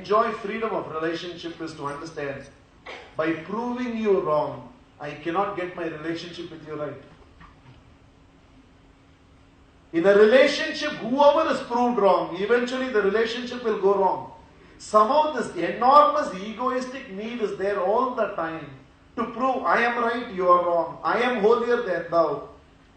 enjoy freedom of relationship is to understand, by proving you wrong, I cannot get my relationship with you right. In a relationship, whoever is proved wrong, eventually the relationship will go wrong. Somehow this enormous egoistic need is there all the time to prove I am right, you are wrong. I am holier than thou.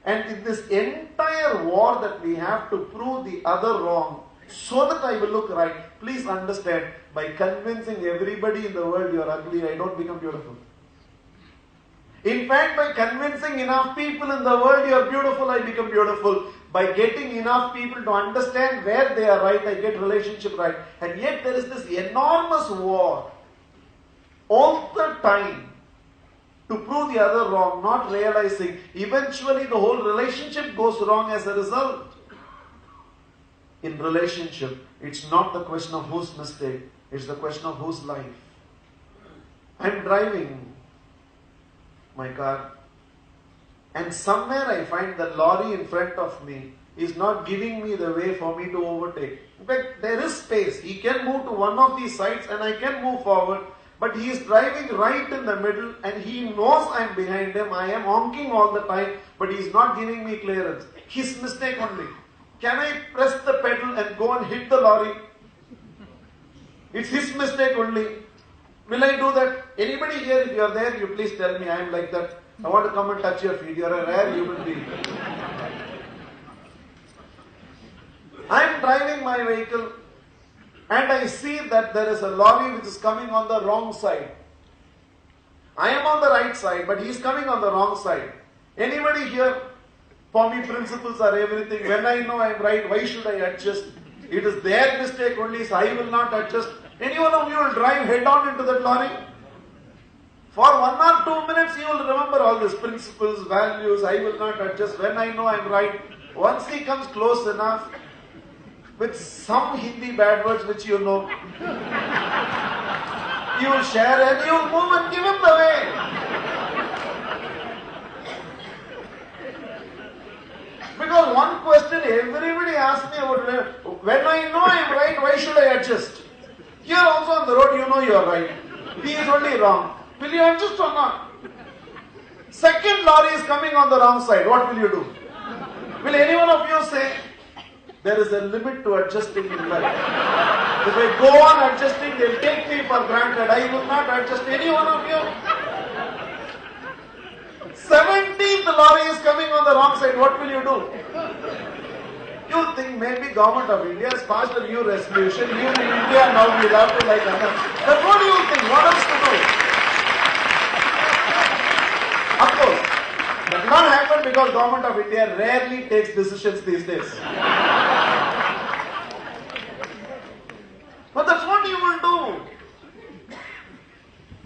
And in this entire war that we have to prove the other wrong, so that I will look right, please understand, by convincing everybody in the world you are ugly, I don't become beautiful. In fact, by convincing enough people in the world you are beautiful, I become beautiful. By getting enough people to understand where they are right, I get relationship right. And yet there is this enormous war all the time to prove the other wrong, not realizing eventually the whole relationship goes wrong as a result. In relationship, it's not the question of whose mistake, it's the question of whose life. I'm driving my car, and somewhere I find the lorry in front of me is not giving me the way for me to overtake. In fact, there is space. He can move to one of these sides and I can move forward, but he is driving right in the middle and he knows I am behind him. I am honking all the time, but he is not giving me clearance. His mistake only. Can I press the pedal and go and hit the lorry? It's his mistake only. Will I do that? Anybody here, if you are there, you please tell me I am like that. I want to come and touch your feet. You are a rare human being. I am driving my vehicle and I see that there is a lorry which is coming on the wrong side. I am on the right side, but he is coming on the wrong side. Anybody here? For me, principles are everything. When I know I am right, why should I adjust? It is their mistake only, so I will not adjust. Any one of you will drive head on into that lorry? For 1 or 2 minutes, you will remember all these principles, values. I will not adjust when I know I am right. Once he comes close enough, with some Hindi bad words which you know, you will share and you will move and give him the way. Because one question everybody asks me about, when I know I am right, why should I adjust? Here also on the road, you know you are right. He is only wrong. Will you adjust or not? Second lorry is coming on the wrong side. What will you do? Will any one of you say, there is a limit to adjusting in life. If I go on adjusting, they will take me for granted. I will not adjust. Any one of you? 17th lorry is coming on the wrong side. What will you do? You think maybe government of India has passed a new resolution. You in India now will have to like others. But what do you think? What else to do? Of course, that will not happen because government of India rarely takes decisions these days. But that's what you will do.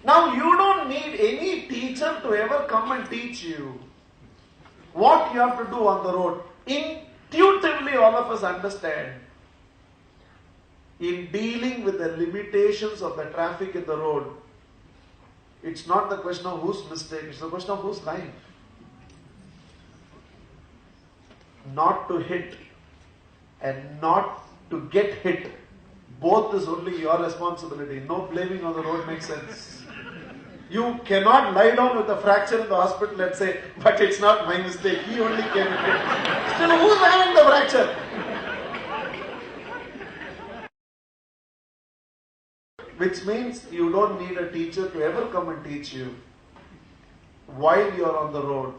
Now you don't need any teacher to ever come and teach you what you have to do on the road. Intuitively all of us understand. In dealing with the limitations of the traffic in the road, it's not the question of whose mistake, it's the question of whose life. Not to hit and not to get hit, both is only your responsibility. No blaming on the road makes sense. You cannot lie down with a fracture in the hospital and say, but it's not my mistake, he only came and hit. Still, who's having the fracture? Which means you don't need a teacher to ever come and teach you while you are on the road.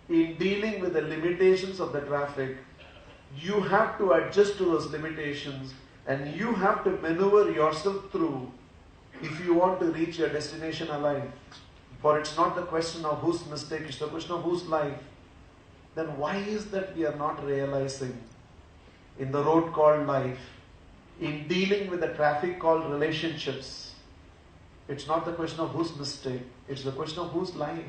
In dealing with the limitations of the traffic, you have to adjust to those limitations and you have to maneuver yourself through if you want to reach your destination alive. For it's not the question of whose mistake, it's the question of whose life. Then why is that we are not realizing in the road called life, in dealing with the traffic called relationships, it's not the question of whose mistake, it's the question of whose life.